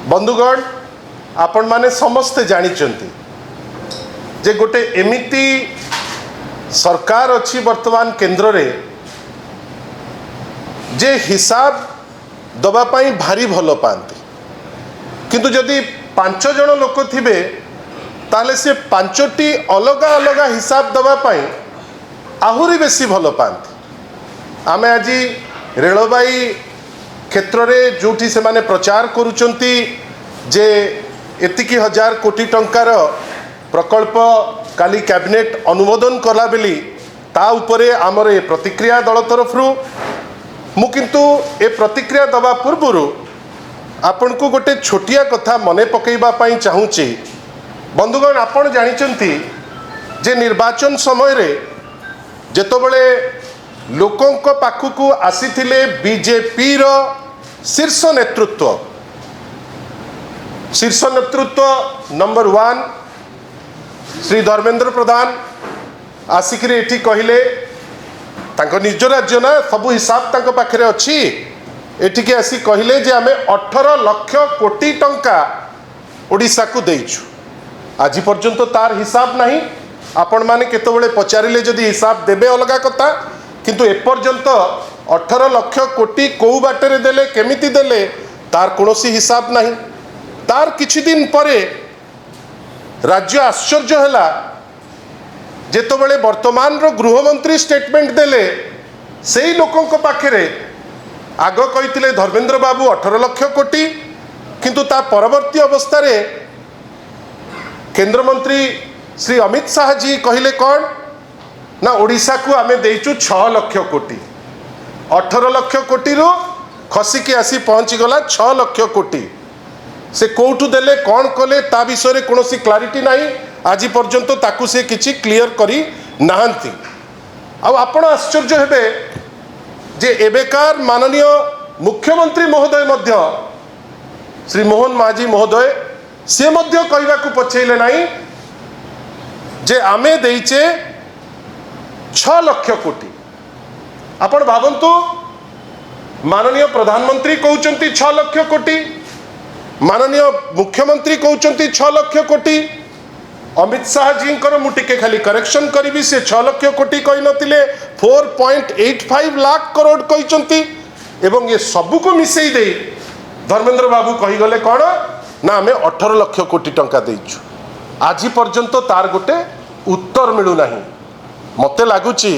बंधुगण आपण माने समस्ते जानिचंती जे गोटे एमिति सरकार अच्छी वर्तमान केंद्र रे जे हिसाब दबापाई भारी भल पाती किंतु जदि 5 जन लोक थिबे ताले से 5टी अलग अलग हिसाब दबापाई आहुरी बेसी भल पाती। आमे आज रेलबाई क्षेत्र में जोठी से माने प्रचार करुचंती जे एतिकी 1000 कोटी टंकार प्रकल्प काली कैबिनेट अनुमोदन कला बेली ता उपरे आमर ए प्रतिक्रिया दल तरफ मु किंतु ए प्रतिक्रिया दबा पूर्व आपण को गोटे छोटिया कथा मने पकेबा पाई चाहूची। बंधुगण आपण जानिचंती जे निर्वाचन समय रे जेतबेले लोकों पाखु आसीथिले बीजेपी रो शीर्ष नेतृत्व नंबर 1 श्री धर्मेंद्र प्रधान आसिक एठी कहले तांको निज राज्य ना सबू हिसाब तांको पाखरे अच्छी एठिके आसी कहले जे आमे 18 लाख कोटी टंका ओडिशा को देइछु। आज पर्यंत तार हिसाब नहीं। आपण माने केतबेले पचारिले जदि हिसाब देबे अलगा कथा किंतु एपर्यंत 18 लाख कोटी कौ बाटे देले केमिति देले तार कोनोसी हिसाब नहीं। तार किछि दिन परे राज्य आश्चर्य हैला जेतबेले वर्तमान रो गृहमंत्री स्टेटमेंट देले सेही लोकों पाखरे आग कहिथिले धर्मेंद्र बाबू 18 लाख कोटी किंतु ता परवर्ती अवस्था रे केंद्र मंत्री श्री अमित शाह जी कहले कौन ना ओडिशा को आमे देइचु 6 लाख कोटी 18 लाख कोटी रो खसिकी आसी पहुंची गला 6 लाख कोटी। से कोठु देले कौन कले ता विषय रे कोनोसी क्लारिटी नहीं। आज पर्यंत ताकू से किछि क्लियर करी नाहंती। आ आपण आश्चर्य हेबे जे एबेकार माननीय मुख्यमंत्री महोदय मध्य श्री मोहन माझी महोदय से मध्य कहवा को पछेले नहीं जे आमे देइचे 6 लाख कोटी। आपण भावंतु माननीय प्रधानमंत्री कहउचंती 6 लाख कोटी, माननीय मुख्यमंत्री कहउचंती 6 लाख कोटी, अमित शाह जी मुटिके खाली करेक्शन करी से 6 लाख कोटी कही नथिले 4.85 लाख करोड़ कही एवं ये सबू को मिसई दे धर्मेंद्र बाबू कही गले कौन ना आमे 18 लाख कोटी टंका देइछु। आज पर्यंत तार गोटे उत्तर मिलू नहीं। मते लागुची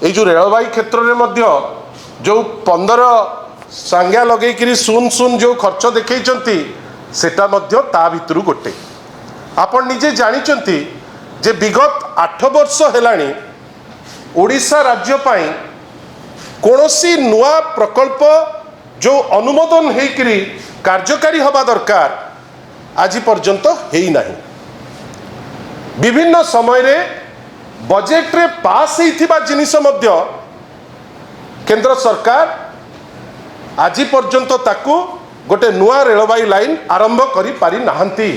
ए जो रेलवाई क्षेत्र में मध्य जो 15 सांग्या लगेकरी सुन सुन जो खर्च देखैचंती सेटा मध्य ता भितरु गोटे। आपण निजे जानिचंती जे विगत 8 वर्ष हेलानी ओडिशा राज्य पाई कोनोसी नुआ प्रकल्प जो अनुमोदन हेकरी कार्यकारी हवा दरकार आज पर्यंत हेई नाही। विभिन्न समय रे बजेट रे पास हेइथिबा जिनिस मध्य केंद्र सरकार आज पर्यंत ताकू गोटे नुआ रेलवाई लाइन आरंभ करी पारि नाहंती।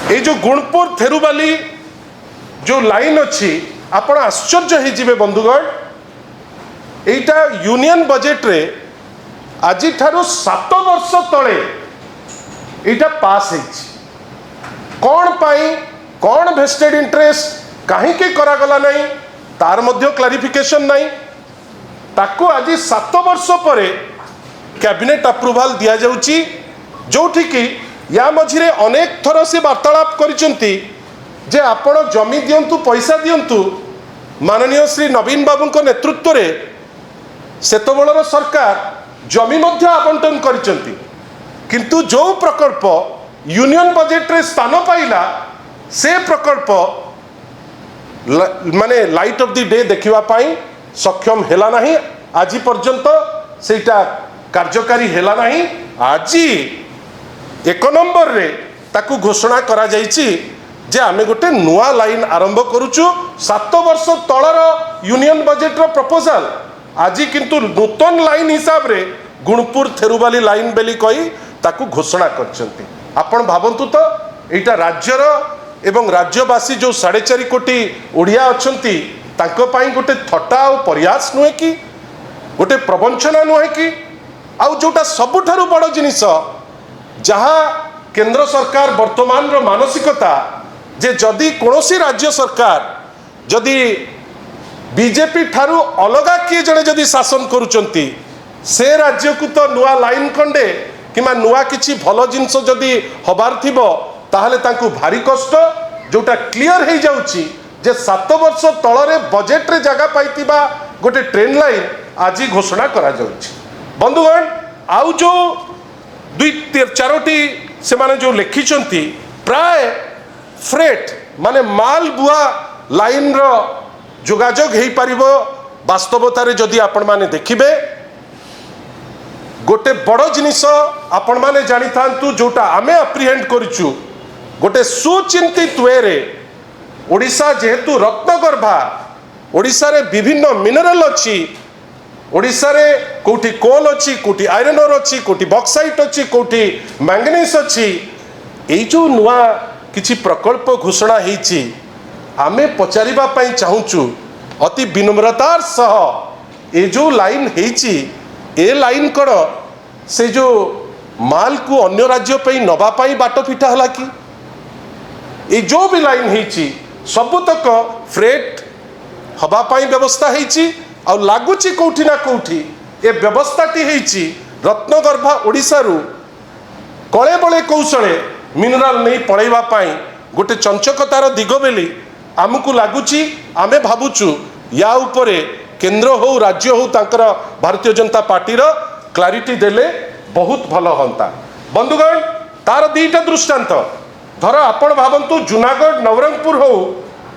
ये जो गुणपुर थेरुबाली जो लाइन अच्छी आपण आश्चर्य हो जिवे बंधुगण। एटा यूनियन बजेट रे आज ठारू 7 वर्ष तले एटा पास हेछि। कौन पाई कौन वेस्टेड इंटरेस्ट कहीं करागला नहीं तार मध्य क्लारिफिकेशन नहीं। ताकू आज 7 वर्ष परे कैबिनेट अप्रूवाल दिया जाउची जोठी की या मझिरे अनेक थर से वार्तालाप करिसेंती जे आपण जमी दियंतु पैसा दियंतु। माननीय श्री नवीन बाबू को नेतृत्व रे सेतबेलर सरकार जमी मध्य आवंटन करिसेंती किंतु जो प्रकल्प यूनियन बजेट रे स्थान पाइला से प्रकल्प माने लाइट ऑफ द डे देखिबा पाई सक्षम हेला नहीं। आज पर्यंत सेटा कार्यकारी हेला नहीं। आज 1 नंबर रे ताकू घोषणा करा जाइछि जे आमे गोटे नुआ लाइन आरंभ करूछु। 7 वर्ष तलर यूनियन बजेट रो प्रपोजल आज किंतु नूतन लाइन हिसाब रे गुणपुर थेरुबाली लाइन बेली कही ताकू घोषणा करछंती। आपण भावंतु तो एटा राज्यर एवं राज्यवासी जो 4.5 कोटी ओडिया अछंती तांको पाई गोटे थट्टा और प्रयास नुहे कि गोटे प्रवंचना नुहे कि आउ जोटा सबुठारु बड़ जिनिस जहाँ केंद्र सरकार वर्तमान रो मानसिकता जे जदि कोनोसी राज्य सरकार जदि बीजेपी ठारू अलगा किए जड़े जदि शासन करुचंती से राज्य को तो नुआ लाइन कंडे किमा नुआ किछि भल जिनस जदि हबार थिबो ताहले तांकु भारी कष्ट जोटा क्लियर हो जाउची जे 7 वर्ष तलरे बजेट रे जगह पाइतिबा गोटे ट्रेन लाइन आज घोषणा करा जाउची। बंधुगण आउ जो 2-4टी से माने जो लिखिचंती प्राय फ्रेट माने माल बुआ लाइन रो जोगाजोग हो पारिबो वास्तवतार जदि आपण माने देखिबे गोटे बड़ जिनिस आपण माने जानी थांतु जोटा आमे अप्रिहेंड करिचु गोटे सुचिंतित वे रे ओडिशा जेहेतु रत्नगर्भा ओडिशा रे विभिन्न मिनरल अछि ओडिशा रे कोठी कोल अछि कोठी आयरन ओर अछि कोठी बॉक्साइट अछि कोठी मैंगनीज अछि एई जो नुआ किछि प्रकल्प घोषणा हेछि आमे पचारिबा पई चाहूचु अति विनम्रतार सह ए जो लाइन हेछि ए लाइन कण से जो माल को अन्य राज्य पे नवा पाई बाट फिटा हला कि ए जो भी लाइन हेछि सबुतक फ्रेट हवा पाई व्यवस्था हेछि आ लागुची कोठी ना कोठी ए व्यवस्थाटी हेछि रत्नगर्भा ओडिसा रु कळे बळे कौशळे मिनरल नहीं पळैबा पाई गोटे चंचकतार दिग बेली आमको लागुची आमे भाबुचु या उपरे केंद्र हो राज्य हो तांकर भारतीय जनता पार्टी रो क्लारिटी देले बहुत भल होता। बंधुगण तार दीटा दृष्टांत धर आपण भावंतु जूनागढ़ नवरंगपुर हो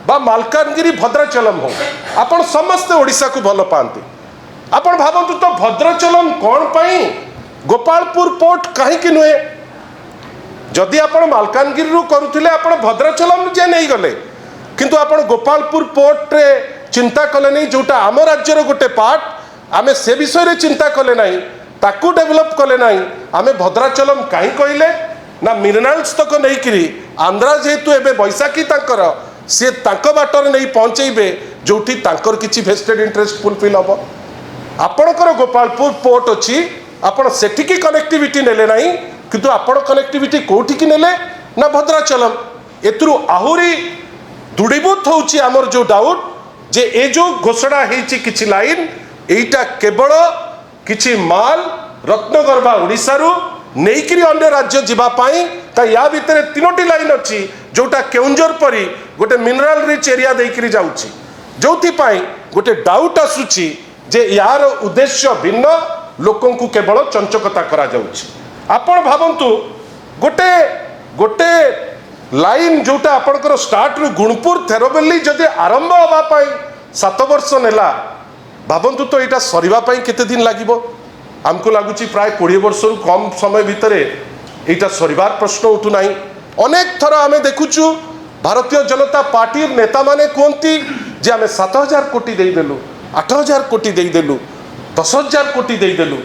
बा मालकानगिरी भद्राचलम हो आपण समस्त ओडिशा को भल पाती आपण भावंतु तो भद्राचलम कौन पाई गोपालपुर पोर्ट कहीं कि नुहे जदि आपण मालकानगिरी रु करुथिले आपण भद्राचलम जे नहीं गले किंतु आपण गोपालपुर पोर्ट रे चिंता कले नहीं जोटा आम राज्यर गोटे पार्ट आमे से विषय रे चिंता कले नहीं ताकू डेवलप कले नहीं आमे भद्राचलम कहीं कहले ना मिनरल्स तक नहीं करी आंध्रा जेहेतु एबे बैसाखी तांकर से तांको बाटर नहीं पहुंचेबे जोठी तांकर किछि वेस्टेड इंटरेस्ट फुलफिल हबो आपणकर गोपालपुर पोर्ट अछि आपण सेठिकी कनेक्टिविटी नेले नहीं किंतु आपण कनेक्टिविटी कोठी की नेले ना भद्राचलम एतरु आहुरी दृढ़ीभूत होउछि हमर जो डाउट जे ए जो घोषणा हेछि किछि लाइन एटा केवल किछि माल रत्नगर्भा ओडिसा रु नेइकरी अन्य राज्य जीवा पाई ता या भितरे 3टी लाइन अछि जोटा केउंजर परी गोटे मिनरल रिच एरिया देइकरी जाउछि जोथि पाई गोटे डाउट आसुछि जे यार उद्देश्य भिन्न लोकन को केवल चंचकता करा जाउछि। आपण भावंतु गोटे गोटे लाइन जोटा आपणकर स्टार्ट रु गुणपुर थेरोबेली जदि आरंभ हवा पाई 7 वर्ष नेला भावंतु तो यहाँ सरीबा पाई केते दिन लागिबो आमको लागुची प्राय 20 वर्ष रु कम समय भितरे यहाँ सरीबार प्रश्न उठू नाही। अनेक थर आमे देखुचु भारतीय जनता पार्टी नेता माने कहती जे आमे 7,000 कोटी देदेलु 8,000 कोटी देदेलु 10,000 कोटी देदेलु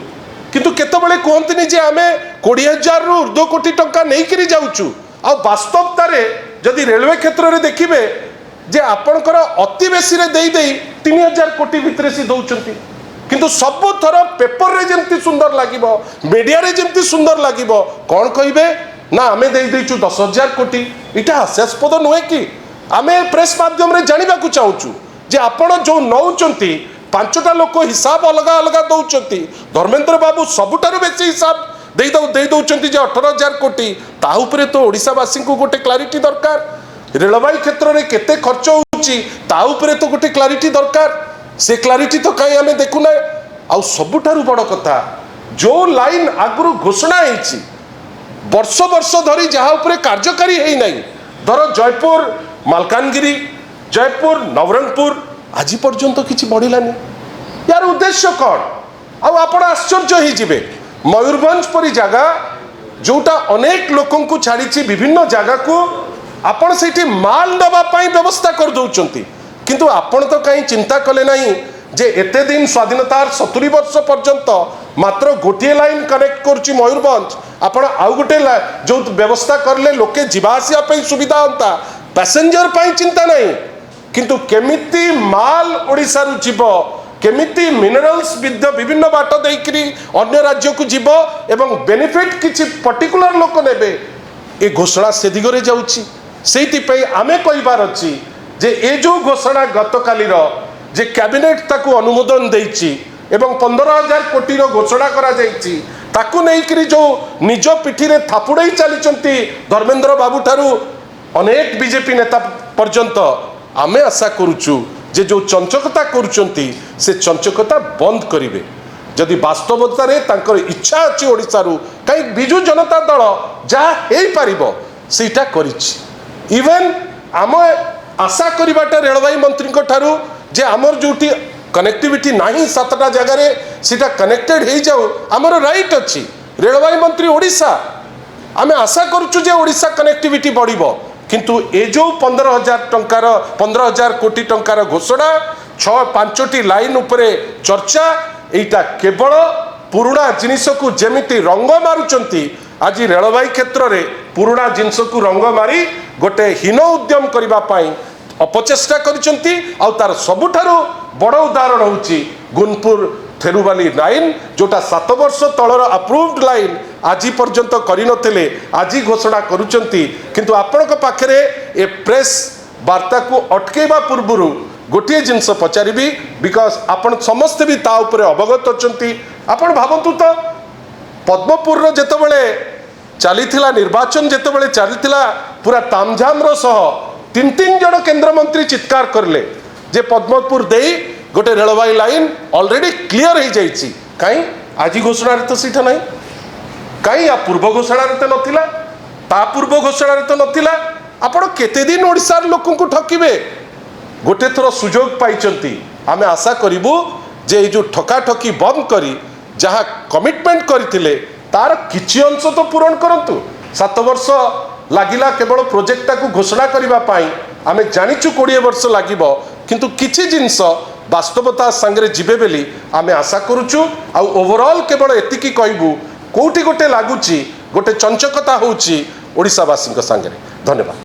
किंतु केतबेले कहतनी जे आमे 20,000 रु ऊर्ध्व कोटी टंका नहीं करी जाउचु आ वास्तवतार जदि रेलवे क्षेत्र में देखिए जे आपणकर अति बेसी रे देई देई 3,000 कोटी भितर सी दौरान किंतु सब थर पेपर रे जमती सुंदर लागिबो मीडिया रे जमती सुंदर लागिबो कौन कहिबे ना आमे देई देइचु 10,000 कोटी इटा हास्यास्पद नुहे कि आमे प्रेस माध्यम रे जानिबा को चाहूचु जे आपण जो नौचंती 5टा लोक हिसाब अलग अलग दौरान धर्मेंद्र बाबू सबुठारु बेसी हिसाब दे दौरान 18,000 कोटी ता उपरे तो ओडिशावासी को गोटे क्लारिटी दरकार रेलवाई क्षेत्र में केते खर्च होउची ता उपरे तो गोटे क्लारिटी दरकार से क्लारिटी तो कहीं आमे देखुना आउ सबुठारु बड़ कथा जो लाइन आगु घोषणा होइची वर्ष वर्ष धरी जहाँ उपरे कार्यकारी है नहीं धर जयपुर मालकानगिरी जयपुर नवरंगपुर आज पर्यंत किसी बढ़लानी यार उद्देश्य कौन आउ आपण आश्चर्य ही जिवे मयूरभंज परी जगह जोटा अनेक लोकों को छाड़ी विभिन्न जगह को आपण से माल नवा व्यवस्था कर दौरान किंतु आपण तो कहीं चिंता कले नहीं जे एते दिन स्वाधीनतार 70 वर्ष पर्यंत मात्र गोटे लाइन कनेक्ट करुच्ची मयूरभंज आपण आउ गोटे जो व्यवस्था करले लोके जीवा आसिया सुविधा होता पैसेंजर चिंता नहीं किंतु केमिति माल ओडिसा रु जीव केमिति मिनरल्स विभिन्न बाट देकरी अन्य राज्य को जीव एवं बेनिफिट किछि पर्टिकुलर लोक नेबे ए घोषणा से दिगरे जाउछि सेइति आमे कहिबार अछि जे ए जो घोषणा गतकालीर जे कैबिनेट ताकू अनुमोदन देइछि एवं 15,000 कोटी घोषणा करा जाइछि ताकू नेइकरी जो निज पिठी रे थापुड़ई चलीचंती धर्मेंद्र बाबू ठारू अनेक बीजेपी नेता पर्यंत आमे आशा करूछु जे जो चंचकता करूचंती से चंचकता बंद करिवे जदि वास्तवता रे तांकर इच्छा अछि ओडिसा रु काई बिजु जनता दल जा हेई पारिबो सेटा करिछि इवन आम आशा करिबाटा रेलवे मंत्री को ठारू जे आमर जोटी कनेक्टिविटी नाही 7टा जगह रे सीटा कनेक्टेड हो जाऊ आमर राइट अच्छी रेलवे मंत्री ओडिशा आमे आशा करूछु जे ओडिशा कनेक्टिविटी बढ़िबो किंतु ए जो 15,000 कोटी टंकार घोषणा 5टी लाइन उपरे चर्चा एटा केवल पुराणा जिनिस को जेमिति रंग मारुचंती आज रेलवे क्षेत्र रे पुराणा जिनिस को रंग मारी गोटे हीन उद्यम करबा पाई अपचेष्टा करिसंती आ तार सबुठारु बड़ उदाहरण होची गुनपुर थेरुवाली लाइन जोटा 7 वर्ष तलर अप्रूव्ड लाइन आज पर्यंत करि नथिले आज घोषणा करूचंती किंतु आपनक पाखरे ए प्रेस वार्ता को अटकेबा पूर्वरु गोटे जिनस पचारिबी बिकॉज आपण समस्त भी ता उपरे अवगत अछंती आपण भाबंतु तो पद्मपुर रो जेतबेले चलीथिला निर्वाचन जेतबेले चलीथिला पूरा तामझाम रो सह 3 जन केंद्र मंत्री चित्कार करले जे पद्मपुर दे गोटे रेलवे लाइन ऑलरेडी क्लियर हो जाइछि काई आज घोषणा रे तो सीटा नहीं काई या पूर्व घोषणा रे तो नथिला ता पूर्व घोषणा रे तो नथिला आपण केते दिन ओडिसा लोकन को ठकिबे गोटे थोर सुजोग पाइचंती आमे आशा करिबु जे जो ठका ठकी बंद करी जहाँ कमिटमेंट करथिले तार किछि अंश तो पूरण करंतु 7 वर्ष लागिला केवल प्रोजेक्टा को घोषणा करबा पाई आमे जानिछु 20 वर्ष लागिबो किंतु किछि जिंस वास्तवता संगे जिबे बेली आमे आशा करूछु आ ओवरऑल केवल एतिकी कहबू कोठी गोटे लागुची गोटे चंचकता होउची ओडिसा वासी संगे धन्यवाद।